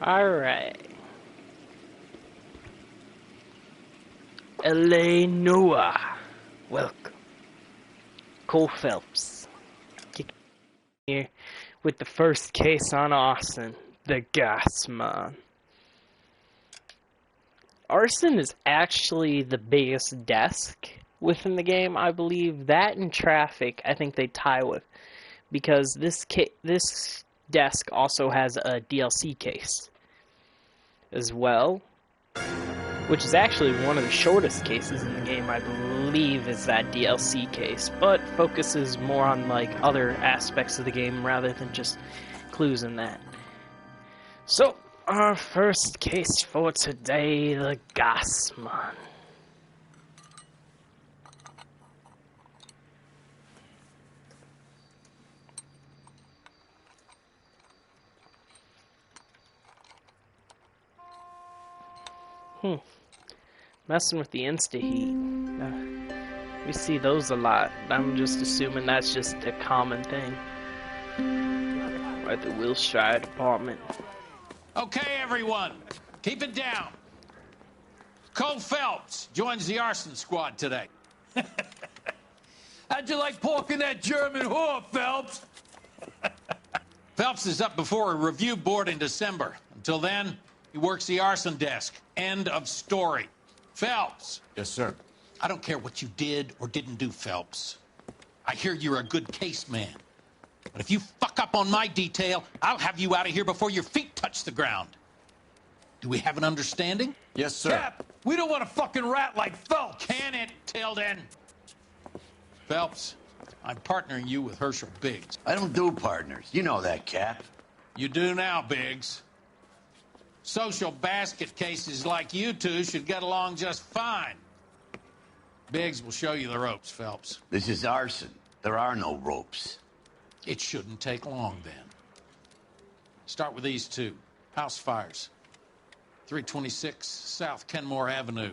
Alright. LA Noire. Welcome. Cole Phelps. Kicking here with the first case on arson. The gas man. Arson is actually the biggest desk within the game, I believe. That and traffic, I think they tie with. Because this desk also has a DLC case as well, which is actually one of the shortest cases in the game, I believe, is that DLC case, but focuses more on like other aspects of the game rather than just clues in that. So, our first case for today, the gas man. Messing with the insta-heat. We see those a lot. I'm just assuming that's just a common thing. At the Wilshire department. Okay, everyone. Keep it down. Cole Phelps joins the arson squad today. How'd you like pork in that German whore, Phelps? Phelps is up before a review board in December. Until then, he works the arson desk. End of story. Phelps. Yes, sir. I don't care what you did or didn't do, Phelps. I hear you're a good case man. But if you fuck up on my detail, I'll have you out of here before your feet touch the ground. Do we have an understanding? Yes, sir. Cap, we don't want a fucking rat like Phelps. Can it, Tilden? Phelps, I'm partnering you with Herschel Biggs. I don't do partners. You know that, Cap. You do now, Biggs. Social basket cases like you two should get along just fine. Biggs will show you the ropes, Phelps. This is arson. There are no ropes. It shouldn't take long, then. Start with these two. House fires. 326 South Kenmore Avenue.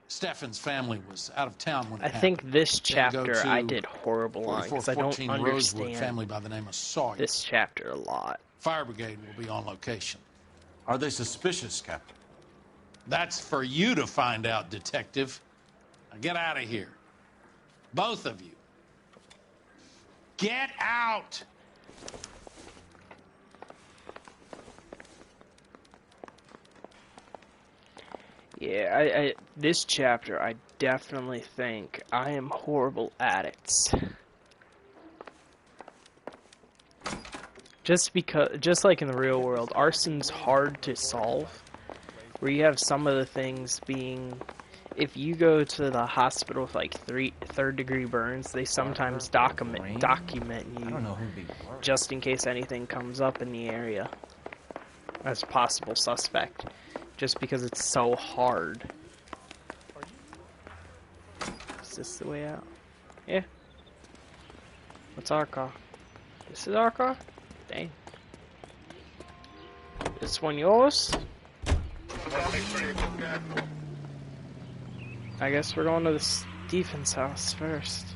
Steffen's family was out of town when it happened. I think this Then go chapter to I did horrible on because I don't 4414 Rosewood, understand family by the name of Sawyer. this chapter a lot. Fire brigade will be on location. Are they suspicious, Captain? That's for you to find out, detective. Now get out of here. Both of you. Get out! Yeah, this chapter, I definitely think I am horrible at it. Just like in the real world, arson's hard to solve. Where you have some of the things being, if you go to the hospital with like third-degree burns, they sometimes document you just in case anything comes up in the area as a possible suspect. Just because it's so hard. Is this the way out? Yeah. What's our car? This is our car? Dang. This one yours? I guess we're going to the Stevens house first.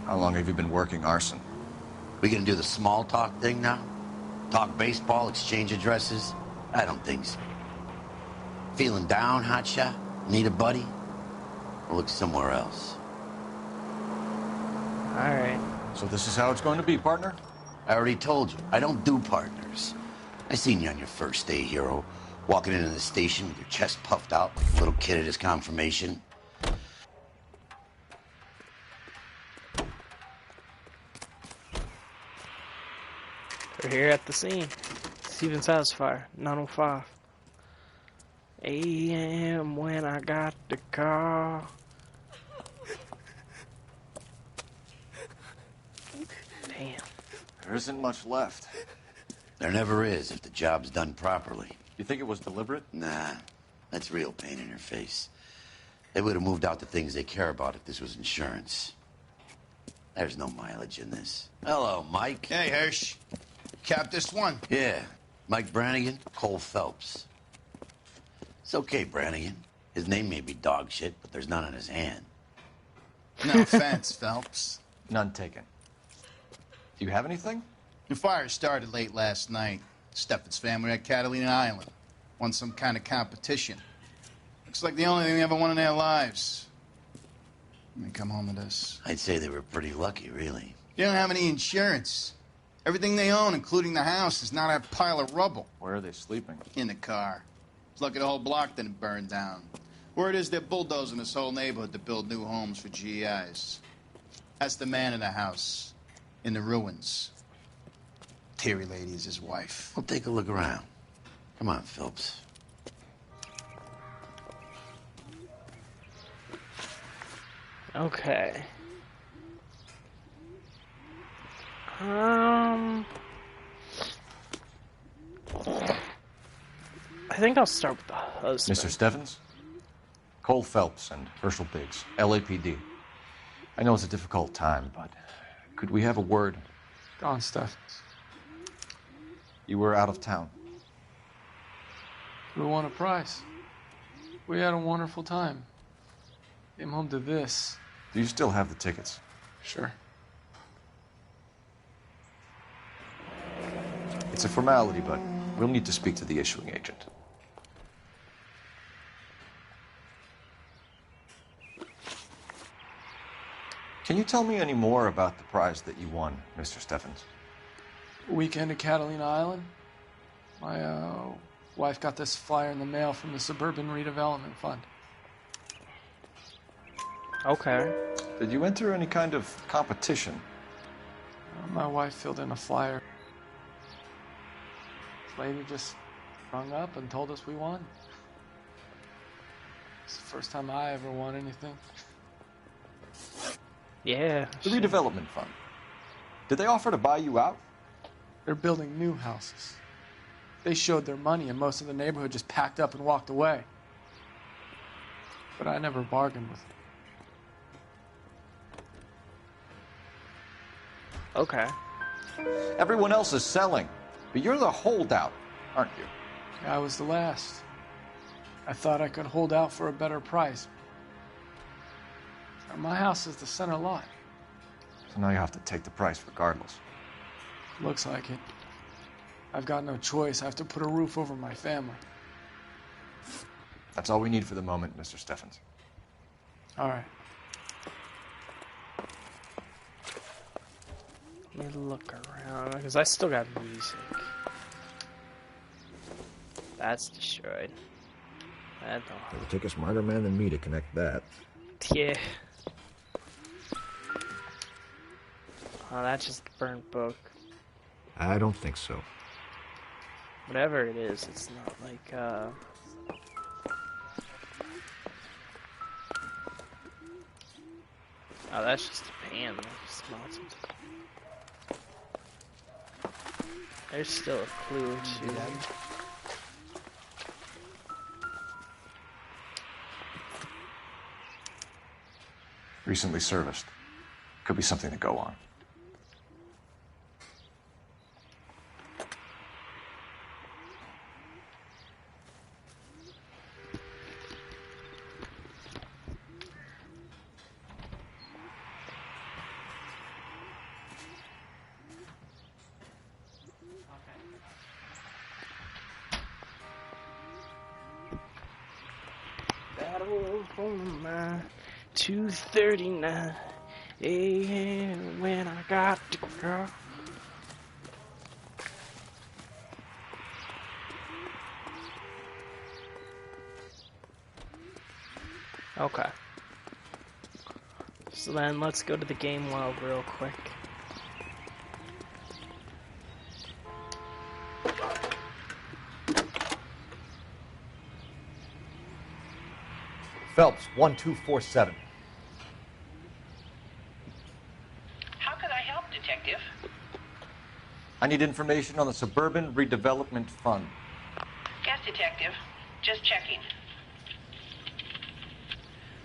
How long have you been working arson? We gonna do the small talk thing now? Talk baseball, exchange addresses? I don't think so. Feeling down, hotshot? Need a buddy? Or look somewhere else? Alright. So this is how it's going to be, partner? I already told you, I don't do partners. I seen you on your first day, hero. Walking into the station with your chest puffed out like a little kid at his confirmation. We're here at the scene. Stevens house fire, 9:05 a.m. when I got the car. Damn. There isn't much left. There never is if the job's done properly. You think it was deliberate? Nah, that's real pain in her face. They would have moved out the things they care about if this was insurance. There's no mileage in this. Hello, Mike. Hey, Hirsch. Cap this one. Yeah, Mike Brannigan, Cole Phelps. It's okay, Brannigan. His name may be dog shit, but there's none on his hand. No offense, Phelps. None taken. Do you have anything? The fire started late last night. Steffen's family at Catalina Island. Won some kind of competition. Looks like the only thing they ever won in their lives. They come home to this. I'd say they were pretty lucky, really. They don't have any insurance. Everything they own, including the house, is not a pile of rubble. Where are they sleeping? In the car. It's lucky the whole block didn't burn down. Word is they're bulldozing this whole neighborhood to build new homes for GIs. That's the man in the house. In the ruins. Terry lady is his wife. We'll take a look around. Come on, Phelps. Okay. I think I'll start with the husband. Mr. Steffens? Cole Phelps and Herschel Biggs, LAPD. I know it's a difficult time, but could we have a word? Go on, Steffens. You were out of town. We won a prize. We had a wonderful time. Came home to this. Do you still have the tickets? Sure. It's a formality, but we'll need to speak to the issuing agent. Can you tell me any more about the prize that you won, Mr. Steffens? Weekend at Catalina Island. My wife got this flyer in the mail from the Suburban Redevelopment Fund. Okay. Did you enter any kind of competition? My wife filled in a flyer. This lady just rung up and told us we won. It's the first time I ever won anything. Yeah. The redevelopment fund. Did they offer to buy you out? They're building new houses. They showed their money and most of the neighborhood just packed up and walked away. But I never bargained with them. Okay. Everyone else is selling, but you're the holdout, aren't you? I was the last. I thought I could hold out for a better price. My house is the center lot. So now you have to take the price regardless. Looks like it. I've got no choice. I have to put a roof over my family. That's all we need for the moment, Mr. Steffens. All right. Let me look around, because I still got music. That's destroyed. That don't... It'll take a smarter man than me to connect that. Yeah. Oh, that's just a burnt book. I don't think so. Whatever it is, it's not like, Oh, that's just a pan. That just smells it. There's still a clue or two. Recently serviced. Could be something to go on. Battle on my 2:39 a.m. when I got to go. Okay. So then let's go to the game world real quick. Phelps, 1247. How could I help, Detective? I need information on the Suburban Redevelopment Fund. Yes, Detective. Just checking.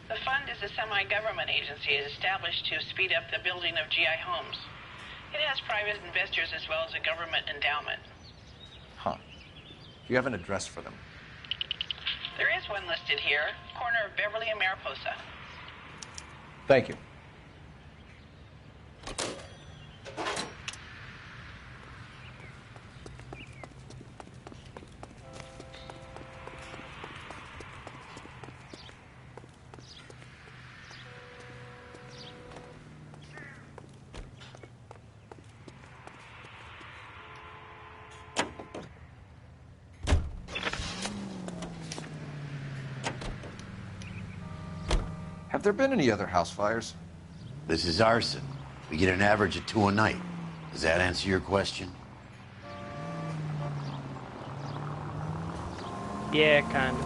The fund is a semi-government agency established to speed up the building of GI homes. It has private investors as well as a government endowment. Huh. Do you have an address for them? There is one listed here, corner of Beverly and Mariposa. Thank you. Have there been any other house fires? This is arson. We get an average of 2 a night. Does that answer your question? Yeah, kind of.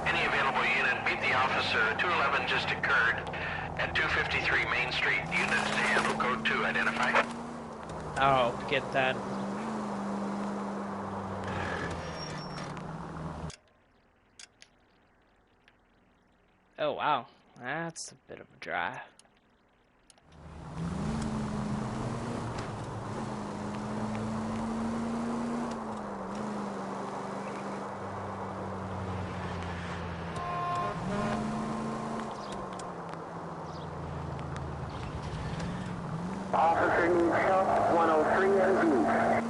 Any available unit, meet the officer. 211 just occurred at 253 Main Street. Units to handle code 2. Identify. Oh, get that. Oh, wow. That's a bit of a drive. Officer needs help. 103 and B.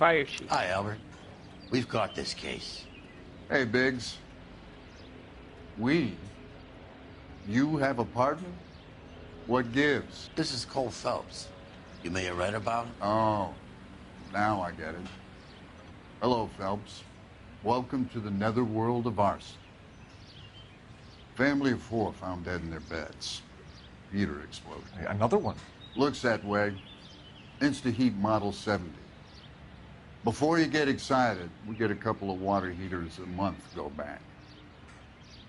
Fire chief. Hi, Albert. We've caught this case. Hey, Biggs. We? You have a partner? What gives? This is Cole Phelps. You may have read about him. Oh, now I get it. Hello, Phelps. Welcome to the netherworld of arson. Family of 4 found dead in their beds. Heater exploded. Hey, another one. Looks that way. Insta-Heat Model 70. Before you get excited, we get a couple of water heaters a month go back.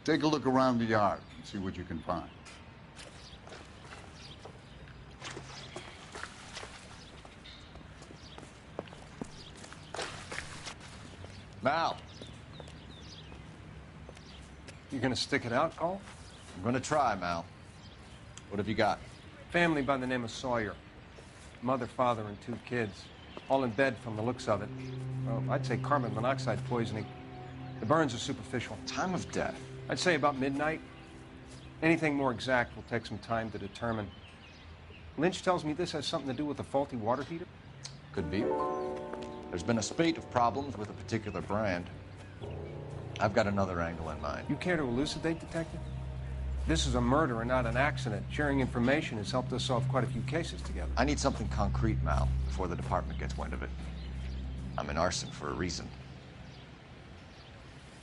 Take a look around the yard and see what you can find. Mal, You gonna stick it out, Cole? I'm gonna try, Mal. What have you got? Family by the name of Sawyer. Mother, father, and 2 kids. All in bed from the looks of it. Well, I'd say carbon monoxide poisoning. The burns are superficial. Time of death? I'd say about midnight. Anything more exact will take some time to determine. Lynch tells me this has something to do with a faulty water heater. Could be. There's been a spate of problems with a particular brand. I've got another angle in mind. You care to elucidate, Detective? This is a murder and not an accident. Sharing information has helped us solve quite a few cases together. I need something concrete, Mal, before the department gets wind of it. I'm in arson for a reason.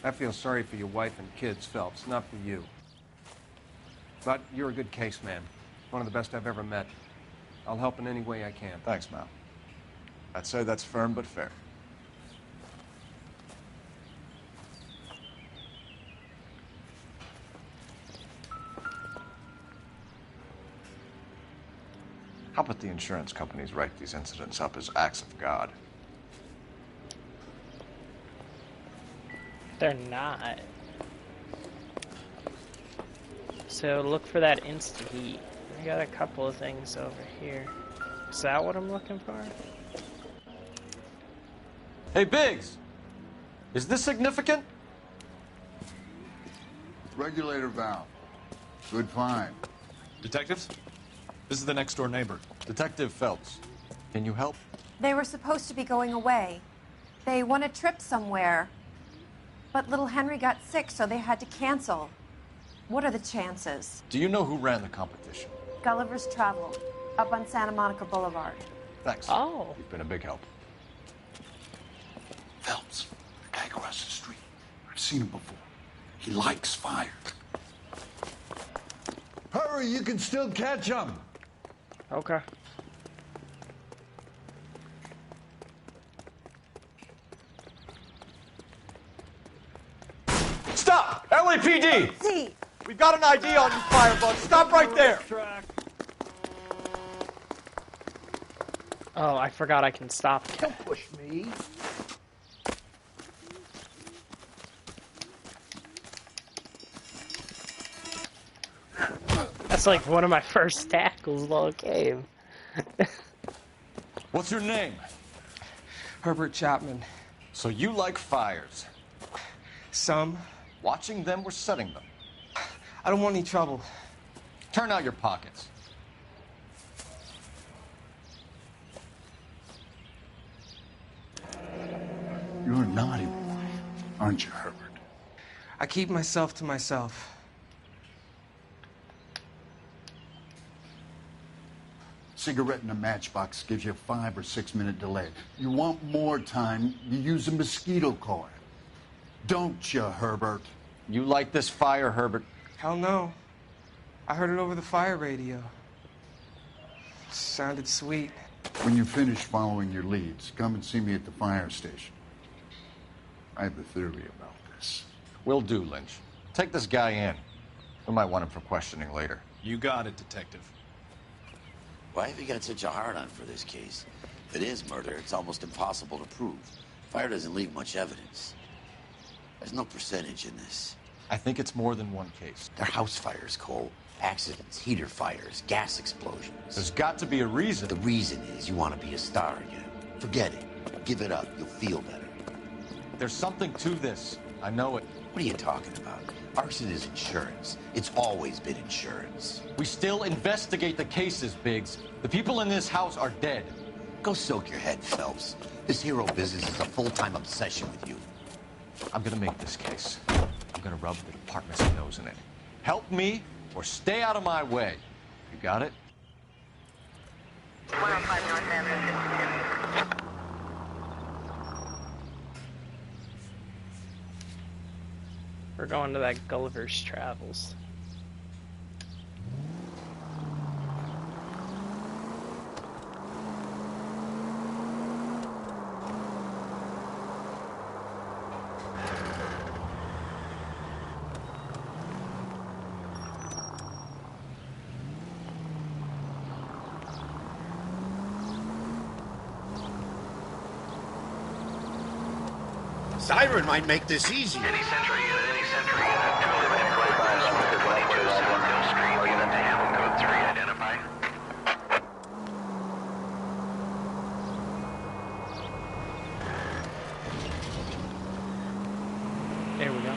I feel sorry for your wife and kids, Phelps, not for you. But you're a good case man. One of the best I've ever met. I'll help in any way I can. Thanks, Mal. I'd say that's firm but fair. How about the insurance companies write these incidents up as acts of God? They're not. So look for that insta-heat. I got a couple of things over here. Is that what I'm looking for? Hey, Biggs! Is this significant? Regulator valve. Good find. Detectives? This is the next door neighbor. Detective Phelps. Can you help? They were supposed to be going away. They won a trip somewhere. But little Henry got sick, so they had to cancel. What are the chances? Do you know who ran the competition? Gulliver's Travel, up on Santa Monica Boulevard. Thanks. Oh. You've been a big help. Phelps, the guy across the street. I've seen him before. He likes fire. Hurry, you can still catch him. Okay. LAPD! See. We've got an ID on you, Firebug. Stop right there! Oh, I forgot I can stop. Don't push me. That's like one of my first tackles of the game. What's your name? Herbert Chapman. So you like fires? Some. Watching them or setting them? I don't want any trouble. Turn out your pockets. You're a naughty boy, aren't you, Herbert? I keep myself to myself. Cigarette in a matchbox gives you a 5 or 6 minute delay. You want more time, you use a mosquito coil. Don't you, Herbert? You like this fire, Herbert? Hell no. I heard it over the fire radio. Sounded sweet. When you finish following your leads, come and see me at the fire station. I have a theory about this. Will do, Lynch. Take this guy in. We might want him for questioning later. You got it, Detective. Why have you got such a hard-on for this case? If it is murder, it's almost impossible to prove. Fire doesn't leave much evidence. There's no percentage in this. I think it's more than one case. They're house fires, Cole. Accidents, heater fires, gas explosions. There's got to be a reason. The reason is you want to be a star again. Forget it. Give it up. You'll feel better. There's something to this. I know it. What are you talking about? Arson is insurance. It's always been insurance. We still investigate the cases, Biggs. The people in this house are dead. Go soak your head, Phelps. This hero business is a full-time obsession with you. I'm gonna make this case. I'm gonna rub the department's nose in it. Help me or stay out of my way. You got it? 105 North Avenue. We're going to that Gulliver's Travels. Siren might make this easy. Any Central unit, 211 employee South 22 South Hill Street. Unit to handle code 3, identify. There we go.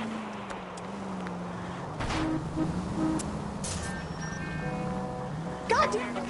God damn it!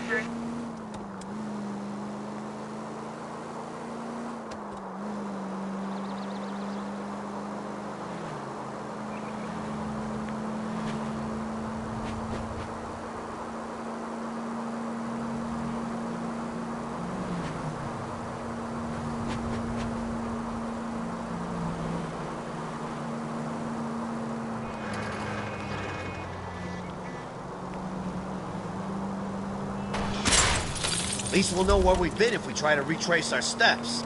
At least we'll know where we've been if we try to retrace our steps.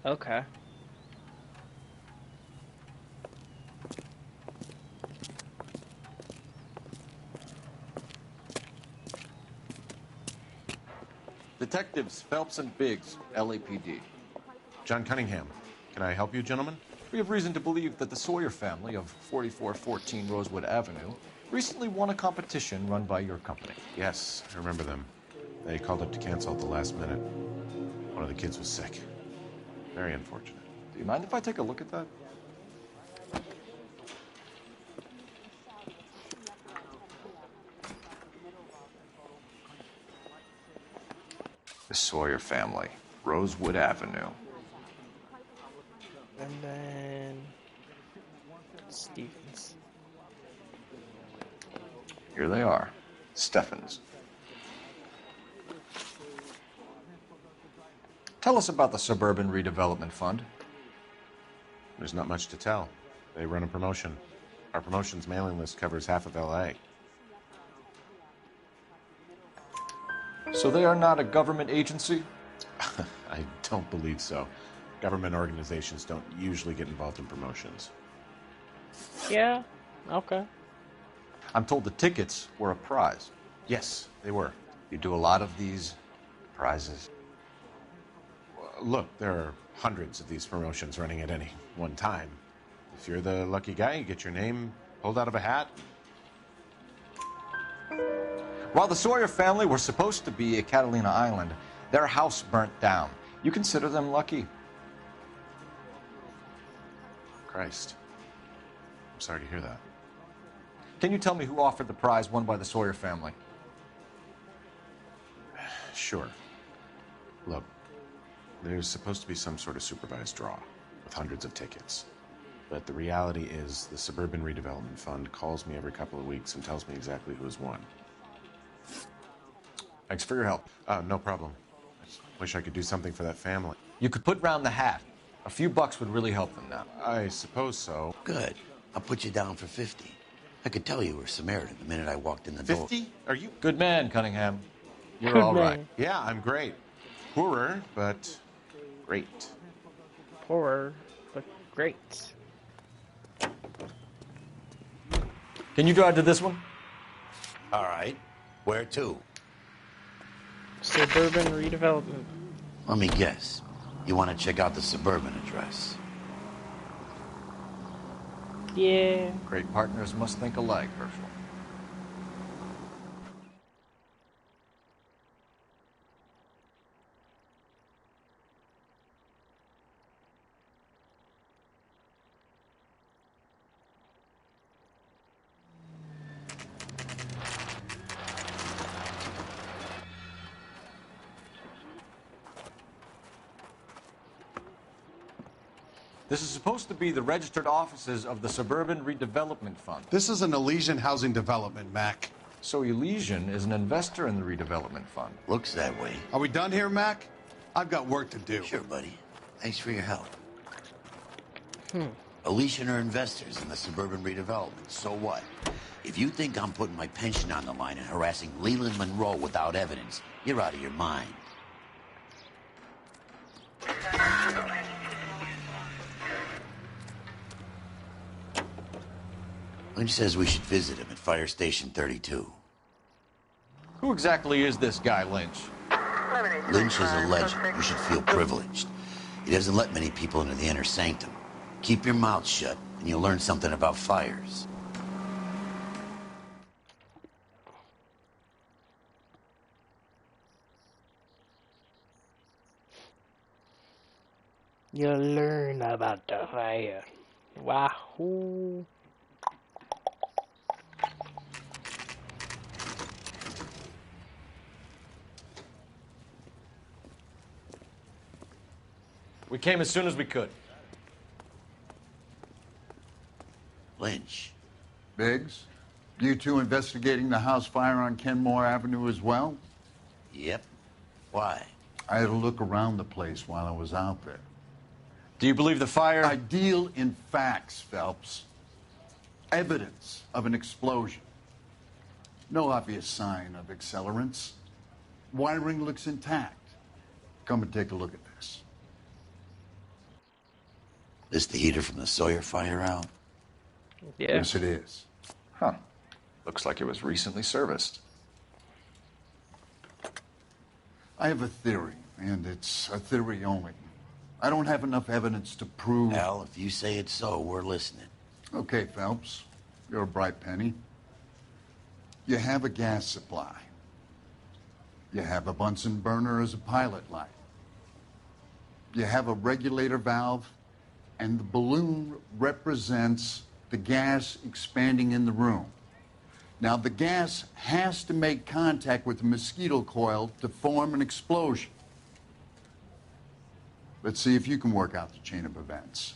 Okay. Detectives Phelps and Biggs, LAPD. John Cunningham. Can I help you, gentlemen? We have reason to believe that the Sawyer family of 4414 Rosewood Avenue recently won a competition run by your company. Yes, I remember them. They called up to cancel at the last minute. One of the kids was sick. Very unfortunate. Do you mind if I take a look at that? The Sawyer family, Rosewood Avenue. And then Stevens. Here they are, Steffens. Tell us about the Suburban Redevelopment Fund. There's not much to tell. They run a promotion. Our promotion's mailing list covers half of L.A. So they are not a government agency? I don't believe so. Government organizations don't usually get involved in promotions. Yeah, okay. I'm told the tickets were a prize. Yes, they were. You do a lot of these prizes. Look, there are hundreds of these promotions running at any one time. If you're the lucky guy, you get your name pulled out of a hat. While the Sawyer family were supposed to be at Catalina Island, their house burnt down. You consider them lucky? Christ. I'm sorry to hear that. Can you tell me who offered the prize won by the Sawyer family? Sure. Look, there's supposed to be some sort of supervised draw with hundreds of tickets. But the reality is the Suburban Redevelopment Fund calls me every couple of weeks and tells me exactly who has won. Thanks for your help. No problem. Wish I could do something for that family. You could put round the hat. A few bucks would really help them now. I suppose so. Good. I'll put you down for 50. I could tell you were Samaritan the minute I walked in the door. 50? Are you? Good man, Cunningham. You're Good all right. man. Yeah, I'm great. Poorer, but great. Poorer, but great. Can you drive to this one? All right. Where to? Suburban redevelopment. Let me guess. You want to check out the Suburban address? Yeah. Great partners must think alike, Herschel. This is supposed to be the registered offices of the Suburban Redevelopment Fund. This is an Elysian housing development, Mac. So Elysian is an investor in the redevelopment fund. Looks that way. Are we done here, Mac? I've got work to do. Sure, buddy. Thanks for your help. Elysian are investors in the Suburban Redevelopment. So what? If you think I'm putting my pension on the line and harassing Leland Monroe without evidence, you're out of your mind. Lynch says we should visit him at Fire Station 32. Who exactly is this guy, Lynch? Lynch is a legend. You should feel privileged. He doesn't let many people into the inner sanctum. Keep your mouth shut, and you'll learn something about fires. You'll learn about the fire. Wahoo. We came as soon as we could. Lynch. Biggs, you two investigating the house fire on Kenmore Avenue as well? Yep. Why? I had a look around the place while I was out there. Do you believe the fire? I deal in facts, Phelps. Evidence of an explosion. No obvious sign of accelerants. Wiring looks intact. Come and take a look at this. This the heater from the Sawyer fire out? Yeah. Yes, it is. Huh. Looks like it was recently serviced. I have a theory, and it's a theory only. I don't have enough evidence to prove... Al, if you say it's so, we're listening. Okay, Phelps. You're a bright penny. You have a gas supply. You have a Bunsen burner as a pilot light. You have a regulator valve, and the balloon represents the gas expanding in the room. Now, the gas has to make contact with the mosquito coil to form an explosion. Let's see if you can work out the chain of events.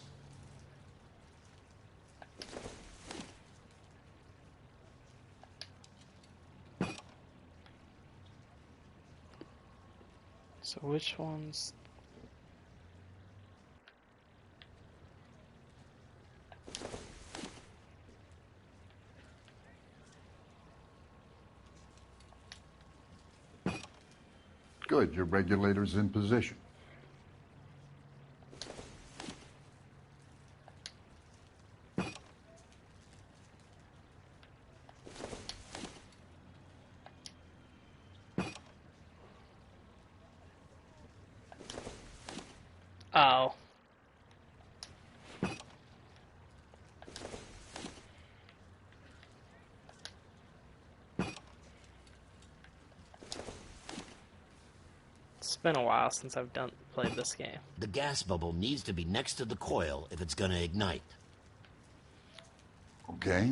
So which ones? Good, your regulator's in position. Oh. It's been a while since I've played this game. The gas bubble needs to be next to the coil if it's gonna ignite. Okay,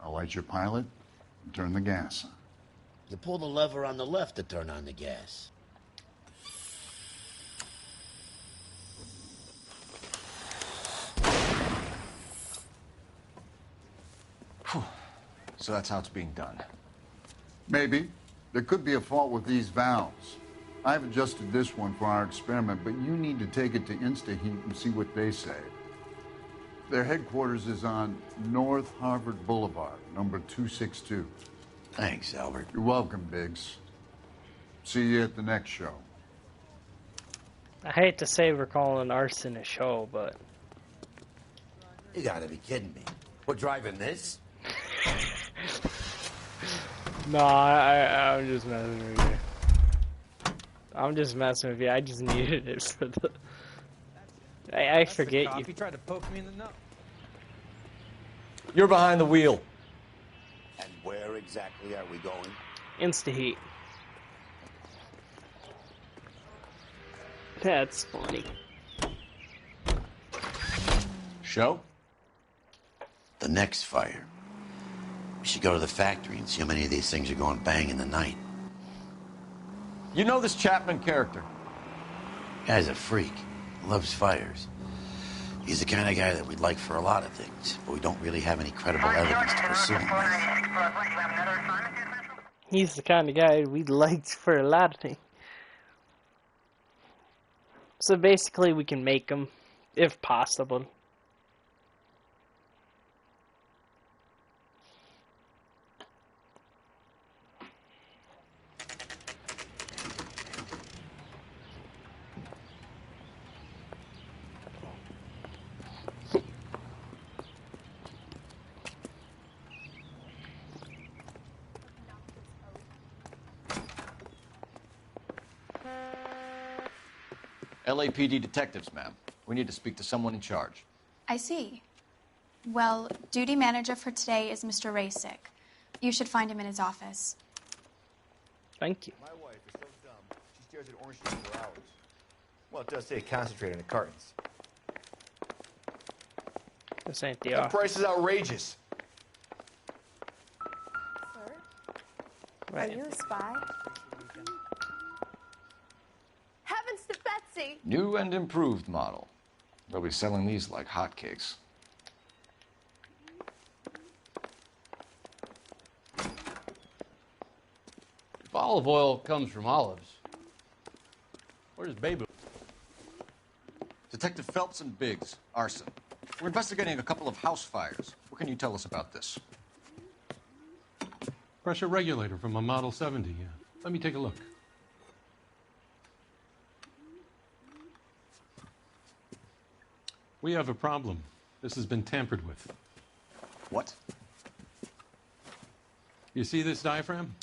I'll light your pilot and turn the gas on. You pull the lever on the left to turn on the gas. So that's how it's being done. Maybe. There could be a fault with these valves. I've adjusted this one for our experiment, but you need to take it to InstaHeat and see what they say. Their headquarters is on North Harvard Boulevard, number 262. Thanks, Albert. You're welcome, Biggs. See you at the next show. I hate to say we're calling arson a show, but... You gotta be kidding me. We're driving this? No, I'm just messing with you. I'm just messing with you. I just needed it for the... I forget you. He tried to poke me in the nose. You're behind the wheel. And where exactly are we going? InstaHeat. That's funny. Show? The next fire. We should go to the factory and see how many of these things are going bang in the night. You know this Chapman character? Guy's a freak. Loves fires. He's the kind of guy that we'd like for a lot of things, but we don't really have any credible evidence to pursue him with. He's the kind of guy we'd like for a lot of things. So basically we can make him, if possible. LAPD detectives, ma'am. We need to speak to someone in charge. I see. Well, duty manager for today is Mr. Rasick. You should find him in his office. Thank you. My wife is so dumb, she stares at orange juice for hours. Well, it does say concentrate on the cartons. This ain't the The price is outrageous. Sir? Right. Are you a spy? Heavens to Betsy! New and improved model. They'll be selling these like hotcakes. If olive oil comes from olives, where's Baby? Detective Phelps and Biggs, arson. We're investigating a couple of house fires. What can you tell us about this? Pressure regulator from a Model 70, yeah. Let me take a look. We have a problem. This has been tampered with. What? You see this diaphragm?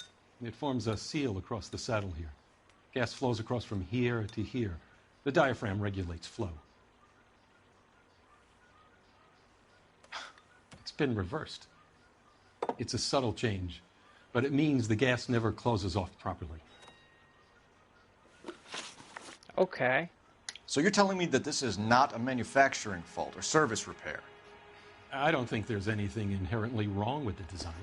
It forms a seal across the saddle here. Gas flows across from here to here. The diaphragm regulates flow. It's been reversed. It's a subtle change, but it means the gas never closes off properly. Okay. So you're telling me that this is not a manufacturing fault or service repair? I don't think there's anything inherently wrong with the design.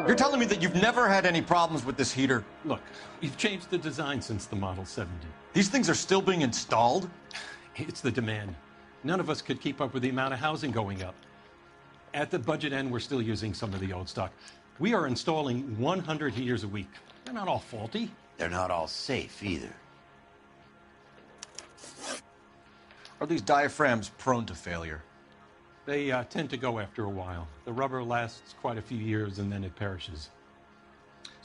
You're telling me that you've never had any problems with this heater? Look, we've changed the design since the Model 70. These things are still being installed? It's the demand. None of us could keep up with the amount of housing going up. At the budget end, we're still using some of the old stock. We are installing 100 heaters a week. They're not all faulty. They're not all safe either. Are these diaphragms prone to failure? They tend to go after a while. The rubber lasts quite a few years and then it perishes.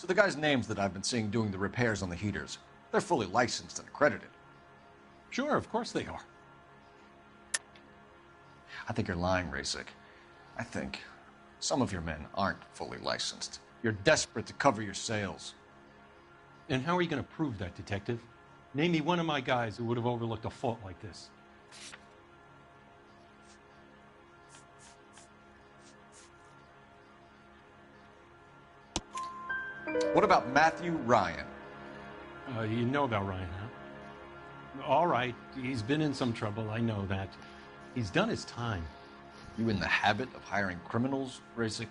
So the guys' names that I've been seeing doing the repairs on the heaters, they're fully licensed and accredited. Sure, of course they are. I think you're lying, Rasic. I think some of your men aren't fully licensed. You're desperate to cover your sales. And how are you going to prove that, Detective? Name me one of my guys who would have overlooked a fault like this. What about Matthew Ryan? You know about Ryan, huh? All right, he's been in some trouble, I know that. He's done his time. You in the habit of hiring criminals, Rasic?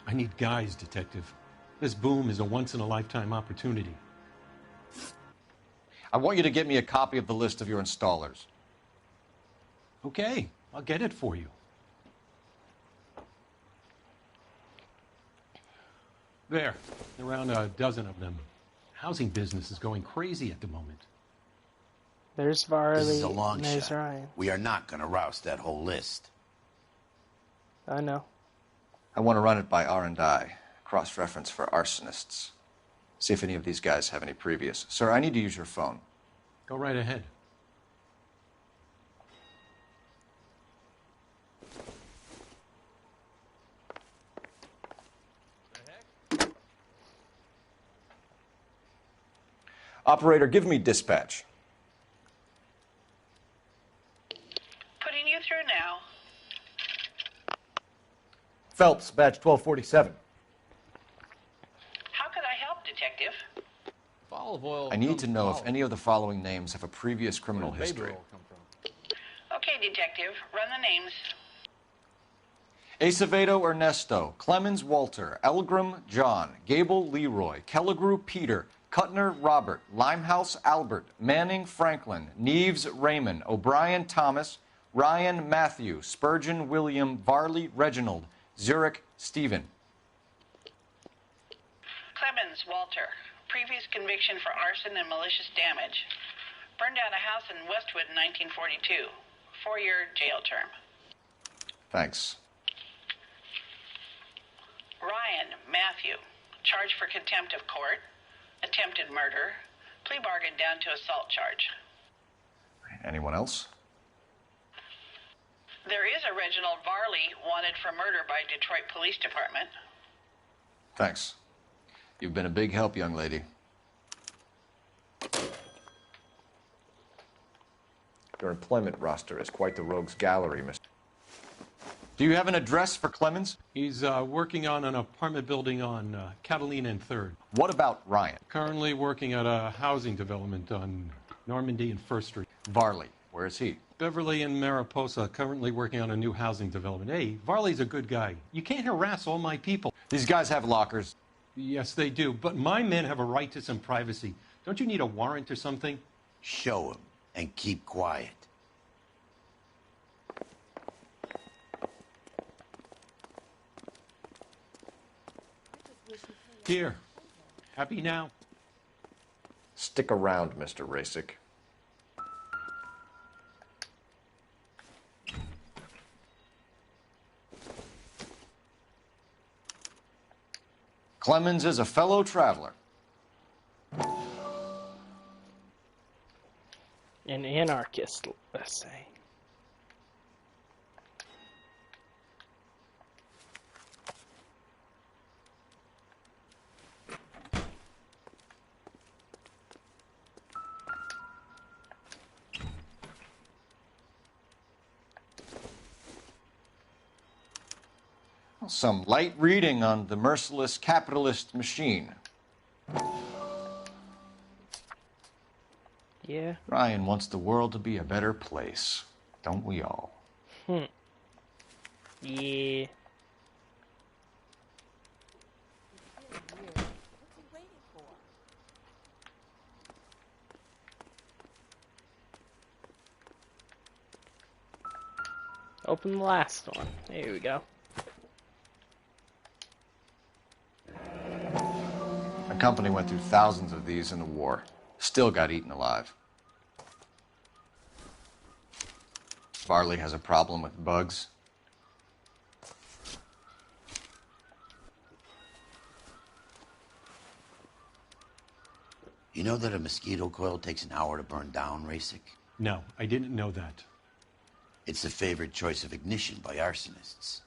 I need guys, Detective. This boom is a once-in-a-lifetime opportunity. I want you to get me a copy of the list of your installers. Okay, I'll get it for you. There, around a dozen of them. Housing business is going crazy at the moment. There's Varley, This is a long and there's shot. Ryan. We are not going to roust that whole list. I know. I want to run it by R&I, cross-reference for arsonists. See if any of these guys have any previous. Sir, I need to use your phone. Go right ahead. Operator, give me dispatch. Putting you through now. Phelps, badge 1247. How could I help, Detective? Olive oil. I need to know if any of the following names have a previous criminal history. Okay, Detective. Run the names. Acevedo Ernesto, Clemens Walter, Elgram John, Gable Leroy, Kelligrew Peter, Cutner Robert, Limehouse Albert, Manning Franklin, Neves Raymond, O'Brien Thomas, Ryan Matthew, Spurgeon William, Varley Reginald, Zurich Stephen. Clemens Walter. Previous conviction for arson and malicious damage. Burned down a house in Westwood in 1942. 4-year jail term. Thanks. Ryan Matthew. Charged for contempt of court. Attempted murder. Plea bargain down to assault charge. Anyone else? There is a Reginald Varley wanted for murder by Detroit Police Department. Thanks. You've been a big help, young lady. Your employment roster is quite the rogues gallery, Mr. Do you have an address for Clemens? He's working on an apartment building on Catalina and 3rd. What about Ryan? Currently working at a housing development on Normandy and 1st Street. Varley, where is he? Beverly and Mariposa, currently working on a new housing development. Hey, Varley's a good guy. You can't harass all my people. These guys have lockers. Yes, they do, but my men have a right to some privacy. Don't you need a warrant or something? Show him and keep quiet. Here. Happy now? Stick around, Mr. Rasic. Clemens is a fellow traveler. An anarchist, let's say. Some light reading on the merciless capitalist machine. Yeah. Ryan wants the world to be a better place. Don't we all? Yeah. Open the last one. There we go. My company went through thousands of these in the war. Still got eaten alive. Varley has a problem with bugs. You know that a mosquito coil takes an hour to burn down, Rasic? No, I didn't know that. It's the favorite choice of ignition by arsonists.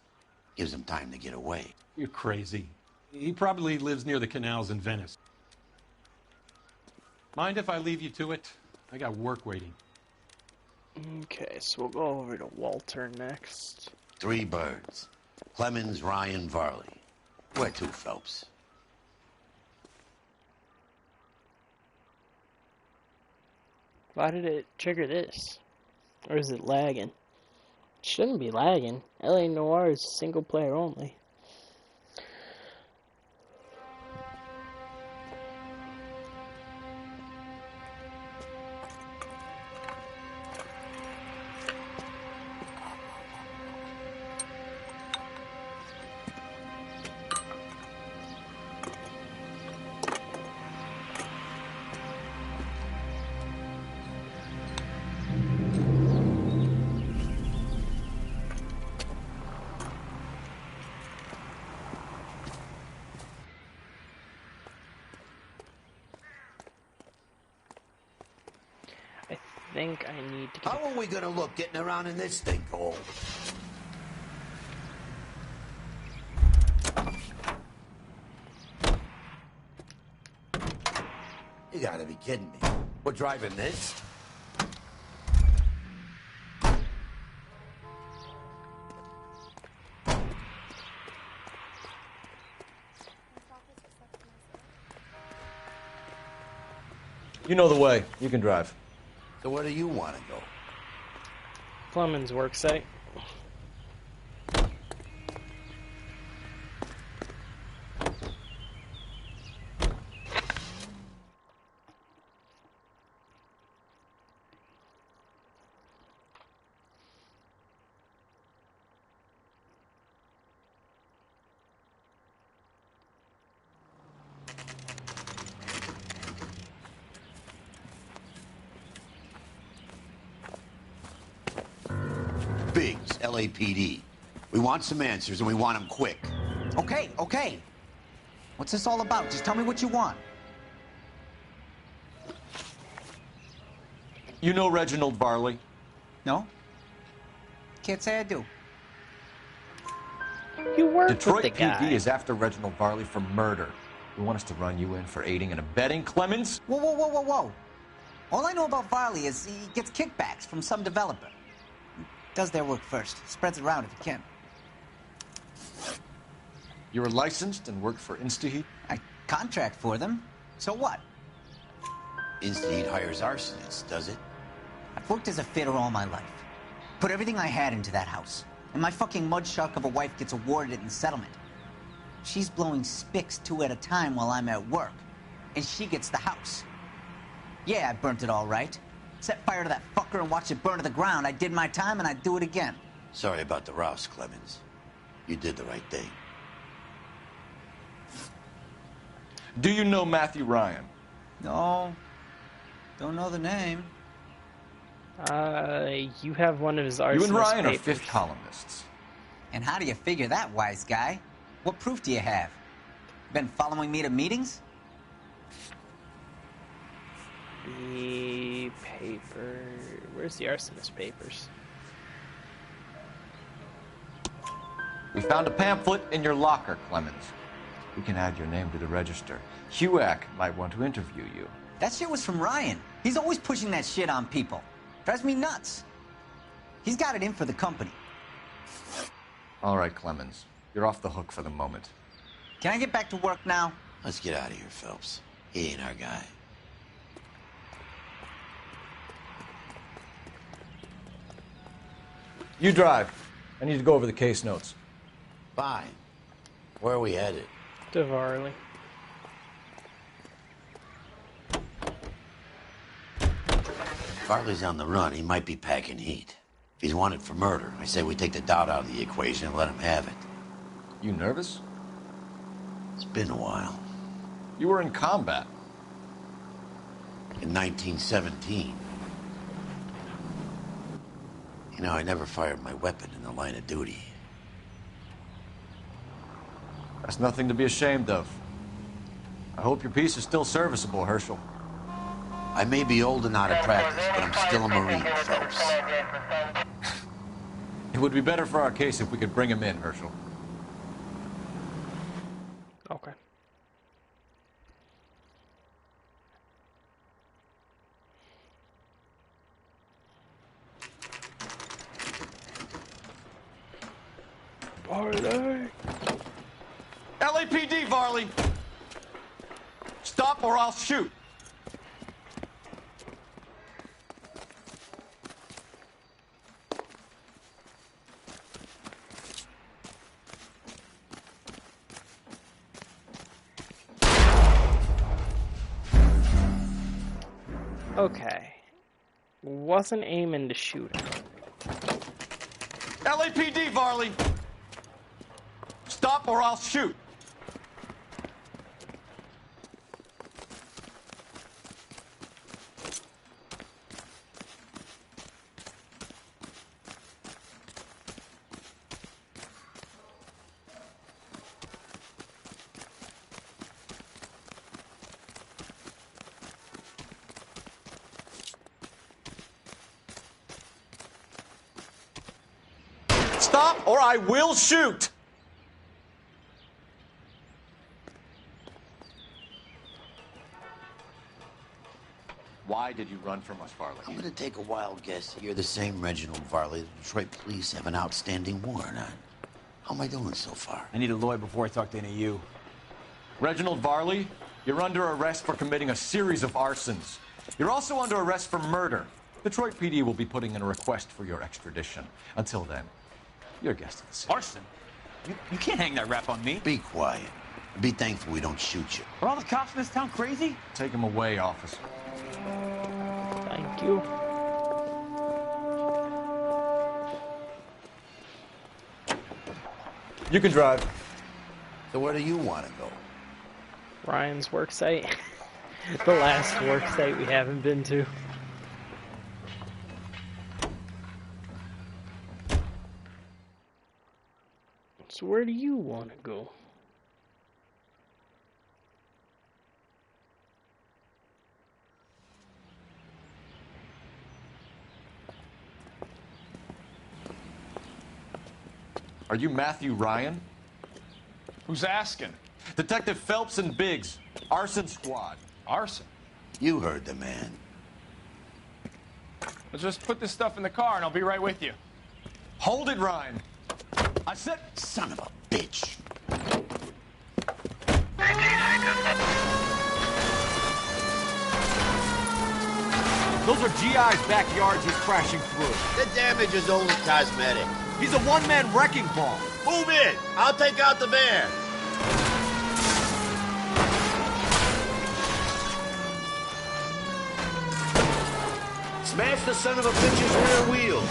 Gives them time to get away. You're crazy. He probably lives near the canals in Venice. Mind if I leave you to it? I got work waiting. Okay, so we'll go over to Walter next. 3 birds. Clemens, Ryan, Varley. Where to, Phelps? Why did it trigger this? Or is it lagging? It shouldn't be lagging. LA Noire is single player only. I think I need to get... How are we gonna look getting around in this thing, Cole? You gotta be kidding me. We're driving this? You know the way. You can drive. So where do you want to go? Clemens' worksite. Biggs, LAPD. We want some answers, and we want them quick. Okay, okay. What's this all about? Just tell me what you want. You know Reginald Varley? No? Can't say I do. You work Detroit with the guy. PD is after Reginald Varley for murder. You want us to run you in for aiding and abetting, Clemens? Whoa, whoa, whoa, whoa, whoa. All I know about Varley is he gets kickbacks from some developer. Does their work first. Spreads it around if he can. You were licensed and worked for InstaHeat? I contract for them. So what? InstaHeat hires arsonists, does it? I've worked as a fitter all my life. Put everything I had into that house. And my fucking mud shark of a wife gets awarded it in settlement. She's blowing spics 2 at a time while I'm at work. And she gets the house. Yeah, I burnt it all right. Set fire to that fucker and watch it burn to the ground. I did my time and I'd do it again. Sorry about the rouse, Clemens. You did the right thing. Do you know Matthew Ryan? No. Don't know the name. You have one of his arsonist You and Ryan papers. are fifth columnists. And how do you figure that, wise guy? What proof do you have? Been following me to meetings? The paper... Where's the arsonist papers? We found a pamphlet in your locker, Clemens. We can add your name to the register. HUAC might want to interview you. That shit was from Ryan. He's always pushing that shit on people. Drives me nuts. He's got it in for the company. All right, Clemens. You're off the hook for the moment. Can I get back to work now? Let's get out of here, Phelps. He ain't our guy. You drive. I need to go over the case notes. Fine. Where are we headed? To Varley. Varley's on the run. He might be packing heat. If he's wanted for murder, I say we take the doubt out of the equation and let him have it. You nervous? It's been a while. You were in combat. In 1917. You know, I never fired my weapon in the line of duty. That's nothing to be ashamed of. I hope your piece is still serviceable, Herschel. I may be old and out of practice, but I'm still a Marine, Phelps. It would be better for our case if we could bring him in, Herschel. Okay. Varley. LAPD, Varley! Stop or I'll shoot! Okay. Wasn't aiming to shoot him. LAPD, Varley! Stop or I'll shoot! Stop or I will shoot! Why did you run from us, Varley? I'm gonna take a wild guess. You're the same Reginald Varley the Detroit police have an outstanding warrant on. How am I doing so far? I need a lawyer before I talk to any of you. Reginald Varley, you're under arrest for committing a series of arsons. You're also under arrest for murder. Detroit PD will be putting in a request for your extradition. Until then, you're a guest of the city. Arson? You can't hang that rap on me. Be quiet. Be thankful we don't shoot you. Are all the cops in this town crazy? Take him away, officer. Thank you. You can drive. So where do you want to go? Ryan's work site. The last work site we haven't been to. So where do you want to go? Are you Matthew Ryan? Who's asking? Detective Phelps and Biggs, Arson Squad. Arson? You heard the man. Let's just put this stuff in the car and I'll be right with you. Hold it, Ryan. I said... Son of a bitch. Those are GI's backyards he's crashing through. The damage is only cosmetic. He's a one-man wrecking ball. Move in. I'll take out the van. Smash the son of a bitch's rear wheels.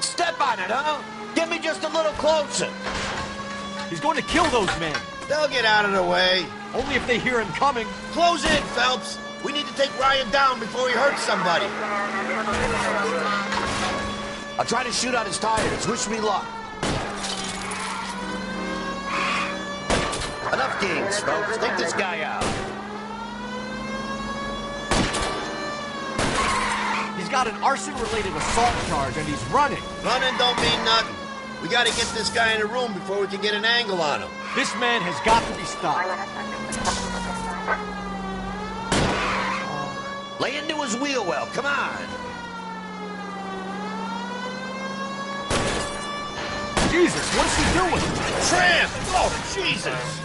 Step on it, huh? Get me just a little closer. He's going to kill those men. They'll get out of the way. Only if they hear him coming. Close in, Phelps. We need to take Ryan down before he hurts somebody. I'll try to shoot out his tires. Wish me luck. Enough games, Phelps. Take this guy out. He's got an arson-related assault charge, and he's running. Running don't mean nothing. We gotta get this guy in a room before we can get an angle on him. This man has got to be stopped. Lay into his wheel well. Come on. Jesus, what's he doing? Tramp! Oh, Jesus!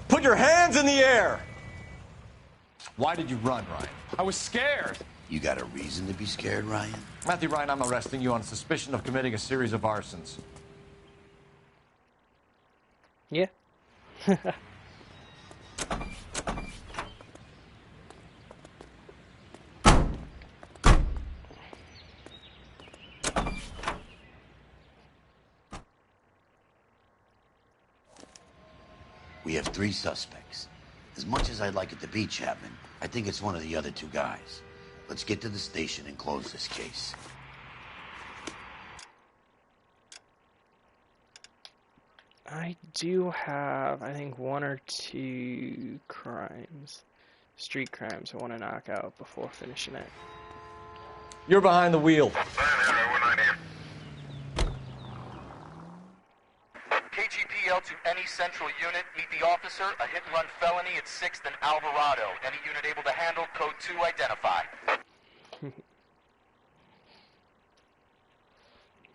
Put your hands in the air! Why did you run, Ryan? I was scared. You got a reason to be scared, Ryan? Matthew Ryan, I'm arresting you on suspicion of committing a series of arsons. Yeah. We have 3 suspects. As much as I'd like it to be Chapman, I think it's one of the other 2 guys. Let's get to the station and close this case. I do have, I think, 1 or 2 crimes, street crimes I want to knock out before finishing it. You're behind the wheel. KGPL to any central unit. Meet the officer. A hit-and-run felony at 6th and Alvarado. Any unit able to handle, code 2 identify.